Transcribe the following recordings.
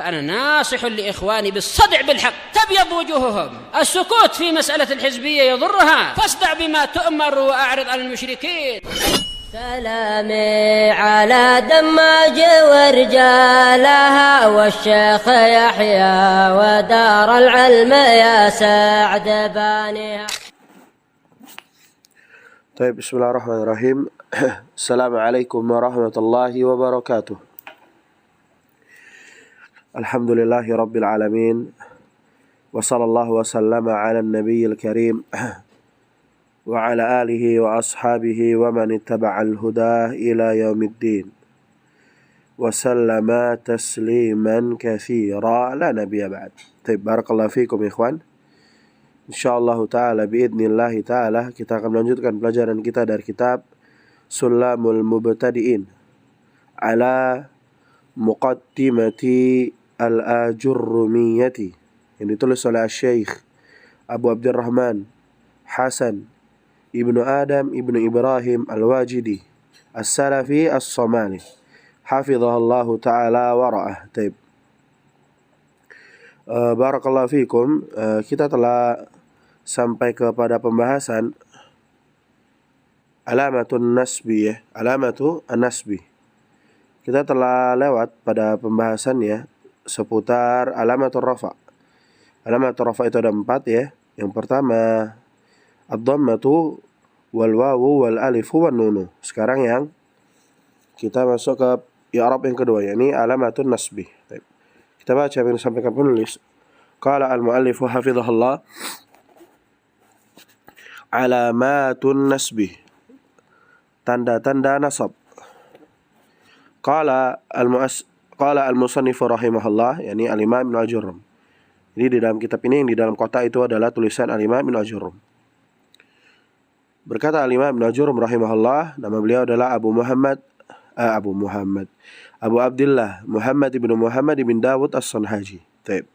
فأنا ناصح لإخواني بالصدع بالحق تبيض وجوههم. السكوت في مسألة الحزبية يضرها، فاصدع بما تؤمر وأعرض عن المشركين. سلامي على دماج ورجالها والشيخ يحيى ودار العلم يا سعد بانيها. طيب، بسم الله الرحمن الرحيم. السلام عليكم ورحمة الله وبركاته. الحمد لله رب العالمين وصلى الله وسلم على النبي الكريم وعلى آله وأصحابه ومن اتبع الهدى إلى يوم الدين وسلم تسليما كثيرا لا نبي بعد. طيب، بارك الله فيكم إخوان. InsyaAllah ta'ala biidnillahi ta'ala kita akan melanjutkan pelajaran kita dari kitab Sulamul Mubtadi'in ala Muqaddimati Al-Ajurrumiyati yang ditulis oleh Syekh Abu Abdurrahman Hasan Ibnu Adam Ibnu Ibrahim Al-Wajidi As-Salafi As-Somali hafizahullahu ta'ala wa ra'ah. Taib. Barakallahu fikum. Kita telah sampai kepada pembahasan alamatun nasbi, alamatu an-nasbi. Kita telah lewat pada pembahasannya seputar alamatul rafa. Alamatul rafa itu ada 4 ya. Yang pertama ad-dhammatu wal wawu wal alifu wan nunu. Sekarang yang kita masuk ke i'rab yang kedua, yakni alamatun nasbi. Kita baca apa yang disampaikan penulis. Qala al-muallif hafizahullah, alamatun nasbi, tanda-tanda nasab. Qala al-musannif rahimahullah, yakni al-Imam Ibnu Ajurrum. Jadi di dalam kitab ini, yang di dalam kotak itu adalah tulisan al-Imam Ibnu Ajurrum. Berkata al-Imam Ibnu Ajurrum rahimahullah, nama beliau adalah Abu Abdullah Muhammad ibn Muhammad ibn Dawud As-Sanhaji. Taib.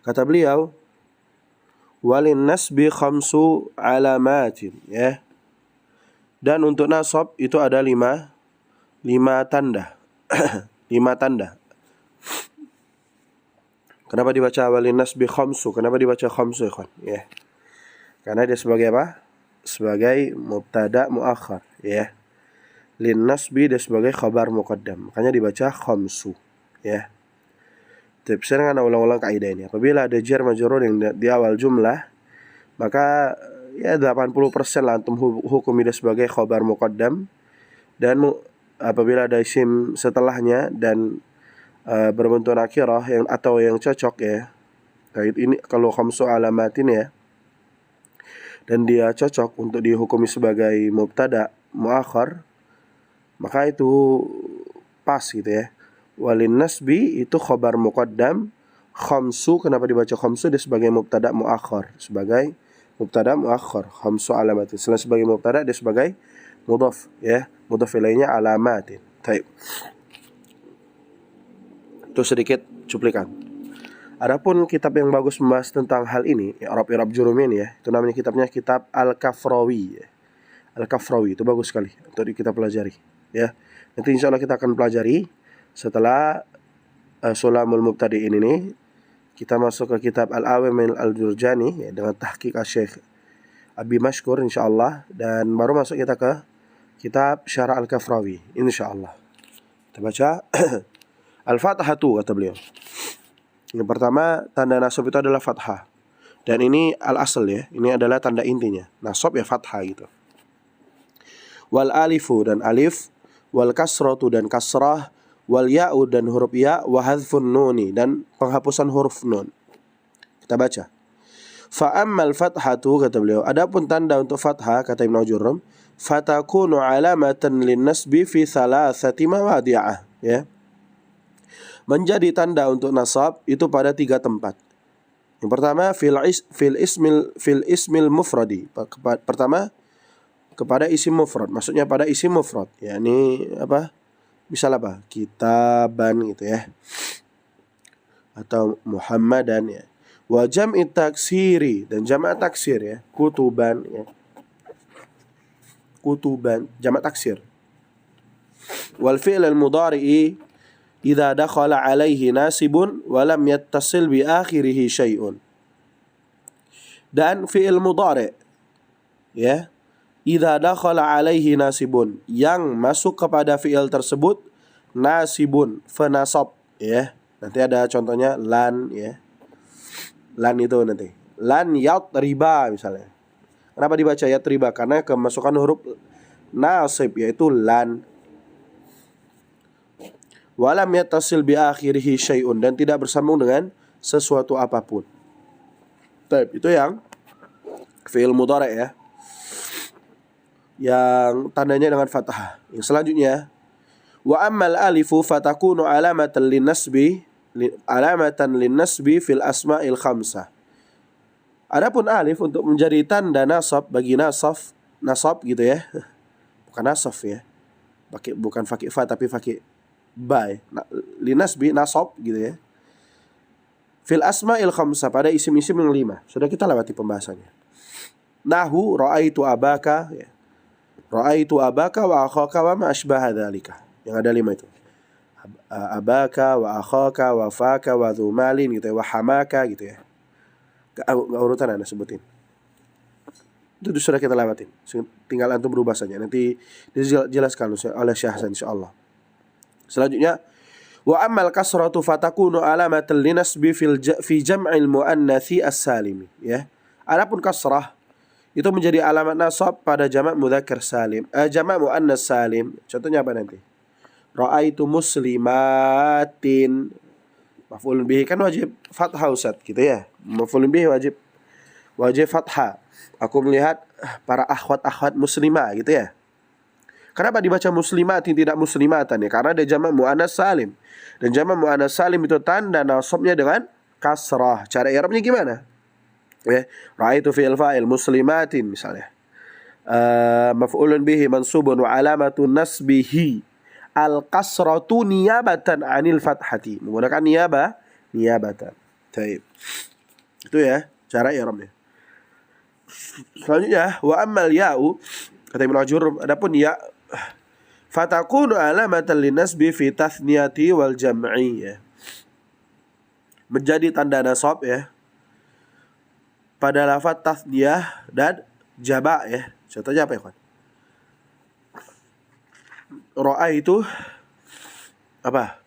Kata beliau, walin nasbi khamsu alamatin, ya. Dan untuk nasab itu ada 5 tanda. 5 tanda. Kenapa dibaca walin nasbi khamsu? Kenapa dibaca khamsu, ikhwan? Ya. Karena dia sebagai apa? Sebagai mubtada muakhar, ya. Lin nasbi dia sebagai khabar muqaddam. Makanya dibaca khamsu, ya. Tapi saya akan ulang-ulang kaidah ini. Apabila ada jar majrur yang di awal jumlah, maka ya 80% lah antum hukumi dia sebagai khabar muqaddam. Dan apabila ada isim setelahnya dan berbentuk nakirah yang atau yang cocok, ya. Kait ini kalau khamsu alamatin, ya. Dan dia cocok untuk dihukumi sebagai mubtada muakhar, maka itu pas gitu, ya. Walin nasbi itu khabar muqaddam. Khamsu, kenapa dibaca khamsu? Dia sebagai mubtada muakhar. Sebagai mubtada muakhar. Khamsu alamatin. Selain sebagai mubtada, dia sebagai mudhaf, ya. Mudhaf ilainya alamatin. Taib. Itu sedikit cuplikan. Adapun kitab yang bagus membahas tentang hal ini, i'rab jurumin, ya. Itu namanya kitabnya kitab Al-Kafrawi, ya. Al-Kafrawi itu bagus sekali untuk kita pelajari, ya. Nanti insyaallah kita akan pelajari setelah Sulamul Mubtadi'in ini. Kita masuk ke kitab Al-Awamil Al-Jurjani, ya, dengan tahqiq Syekh Abi Mashkur insyaallah, dan baru masuk kita ke kitab Syarah Al-Kafrawi insyaallah. Kita baca Al-Fathatu, kata beliau. Yang pertama, tanda nasab itu adalah fathah. Dan ini al-asl, ya. Ini adalah tanda intinya. Nasab ya fathah gitu. Wal alifu, dan alif. Wal kasratu, dan kasrah. Wal ya'u, dan huruf ya. Wa hadfun nuni, dan penghapusan huruf nun. Kita baca. Fa ammal fathatu, kata beliau, adapun tanda untuk fathah, kata Ibnu Ajurrum, fatakunu alamatan lin nasbi fi thalathati mawadi'ah, ya. Menjadi tanda untuk nasab itu pada 3 tempat. Yang pertama fil ismil mufradi. Pertama kepada isim mufrad, maksudnya pada isim mufrad, yakni apa? Misal apa? Kitaban gitu, ya. Atau Muhammadan, ya. Wa jam'i taksiri, dan jamak taksir, ya. Kutuban, ya. Kutuban jamak taksir. Wal fi'l al mudhari'i idza dakhala alaihi nasibun wa lam yattasil bi akhirih syai'un. Dan fi'il mudhari' ya, idza dakhala alaihi nasibun, yang masuk kepada fi'il tersebut nasibun, fanasab ya. Nanti ada contohnya lan ya. Lan itu nanti. Lan yatriba misalnya. Kenapa dibaca yatriba? Karena kemasukan huruf nasib yaitu lan. Walam yattasil bi akhirih syai'un, dan tidak bersambung dengan sesuatu apapun. Itu yang fi'il mudhari' ya, yang tandanya dengan fathah. Yang selanjutnya, wa ammal alifu fatakunu alamatan linnasbi fil asma'il khamsah. Adapun alif untuk menjadi tanda nasab bagi nasab gitu ya. Bukan nasab ya. Bukan fakih fa tapi fakih ba ya. Linnasbi nasab gitu ya. Fil asma'il khamsah, pada isim-isim yang 5. Sudah kita lewati pembahasannya. Nahu ra'aitu abaka ya. Ra'aitu abaka wa akhaka wa ma asbaha dzalika. Yang ada 5 itu. Abaka wa akhaka wa faka wa dzumalin gitu ya, wa hamaka gitu ya. Enggak urutan Anda sebutin. Itu sudah kita lewatin. Tinggal antum berubah saja. Nanti dijelaskan oleh Syekh Hasan insyaallah. Selanjutnya, wa ammal kasratu fatakunu alamatan linasbi fi jam'il muannatsi as-salimi ya. Adapun kasrah itu menjadi alamat nasab pada jamak mudzakkar salim, jamak muannas salim. Contohnya apa nanti? Ra'aitu muslimatin. Maf'ulun bihi kan wajib fathah Ustaz gitu ya. Maf'ulun bihi wajib fathah. Aku melihat para akhwat-akhwat muslimah gitu ya. Kenapa dibaca muslimatin tidak muslimatan ya? Karena ada jamak muannas salim. Dan jamak muannas salim itu tanda nasabnya dengan kasrah. Cara i'rabnya gimana? Ya, ra'aitu fi'il fa'il muslimatin misalnya. Maf'ulun bihi mansubun wa alamatun nasbihi al-kasratu niyabatan 'anil fathati. Menggunakan niyabatan. Baik. Itu ya cara i'rabnya. Selanjutnya, wa ammal ya'u, kata Ibnu Ajur, adapun ya fatakunu alamatan linasbi fi tathniyati wal jam'i ya. Menjadi tanda nasab ya pada lafaz tathniyah dan jama' ya. Contohnya apa ya, kawan? Ra'a itu apa?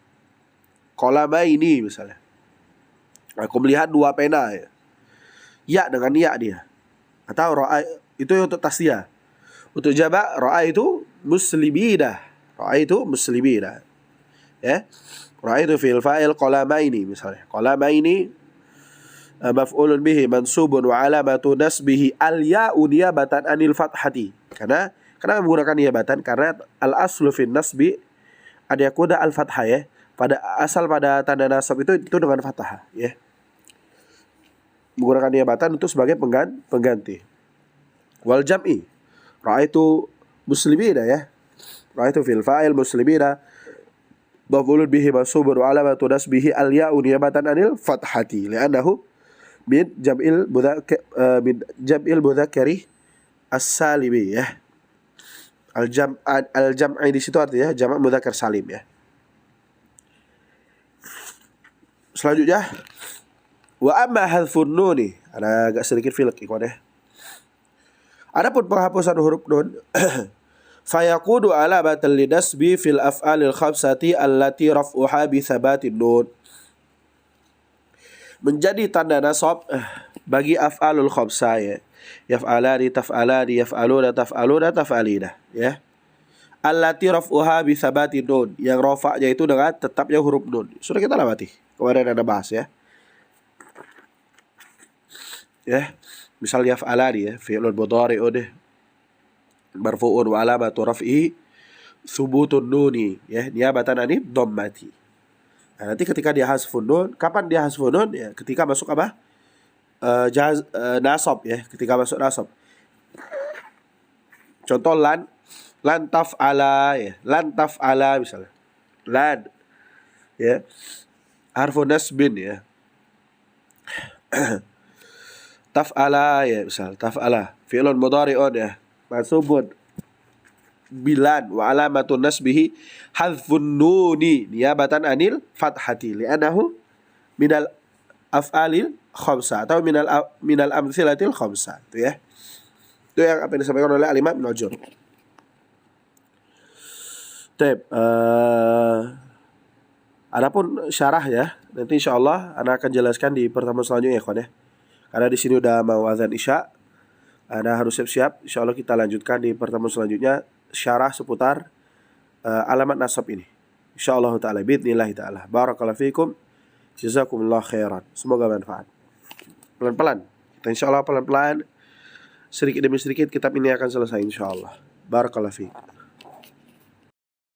Qalamaini misalnya. Aku melihat 2 pena ya. Ya dengan ya dia. Atau ra'a itu untuk tasdiyah. Untuk jama' ra'a itu muslimina. Ra'a itu muslimina. Ya. Ra'a itu fi'il fa'il qalamaini misalnya. Qalamaini maf'ulun bihi mansubun wa alamatu nasbihi al-ya'u niyabatan anil fathati. Karena menggunakan niyabatan? Karena al-aslu fin nasbi ada yakuna al-fathah ya. Pada tanda nasab itu dengan fathah ya. Menggunakan niyabatan itu sebagai pengganti. Wal jam'i, ra'aitu muslimina ya. Ra'aitu fil fa'il muslimina maf'ulun bihi mansubun wa alamatu nasbihi al-ya'u niyabatan anil fathati li'annahu min jam'il mudzakkari as-salimi ya. Al-jam'i di situ artinya jamak mudzakkar salim ya. Selanjutnya, wa amma hadfun nuni, ada agak sedikit filek ikhwan ya. Adapun penghapusan huruf nun fayaqudu alamatan linasbi fil af'alil khamsati allati raf'uha bi thabatin nun. Menjadi tanda nasab bagi af'alul khamsah ya. Yaf'alani, taf'alani, yaf'aluna, taf'aluna, taf'alina ya. Allati raf'uha bi thabatin nun, yang rafa'nya itu dengan tetapnya huruf nun. Sudah kita lewati. Kemarin ada bahas ya. Ya, misal yaf'alani ya, fi'lun mudhari'un deh. Marfu'un wa alamatu raf'ihi thubutun nuni ya, niyabatan anil dhammati. Nah, nanti ketika dia hasfun nun, kapan dia hasfun nun? Ya, ketika masuk apa? Nasab ya, ketika masuk nasab. Contoh lan taf'ala ya, lan taf'ala misalnya. Lan ya. Harfu nasbin ya. Taf'ala ya misal, taf'ala fi'lun mudhari'un ya, mansubun bilan wa alamatun nasbihi hadfun nuni niyabatan anil fathati li'annahu minal af'alil khamsah atau minal amtsilatil khamsah. Itu ya. Itu yang apa yang disampaikan oleh Al-Imam Ibnu Ajur. Adapun syarah ya, nanti insyaallah ana akan jelaskan di pertemuan selanjutnya ya kawan ya. Karena di sini udah mau azan Isya, ana harus siap-siap. Insyaallah kita lanjutkan di pertemuan selanjutnya syarah seputar alamat nasab ini. Insyaallah taala biidznillah taala. Barakallahu fikum. Jazakumullah khairan. Semoga manfaat. Pelan-pelan. Kita insyaallah pelan-pelan sedikit demi sedikit kitab ini akan selesai insyaallah. Barakallahu fikum.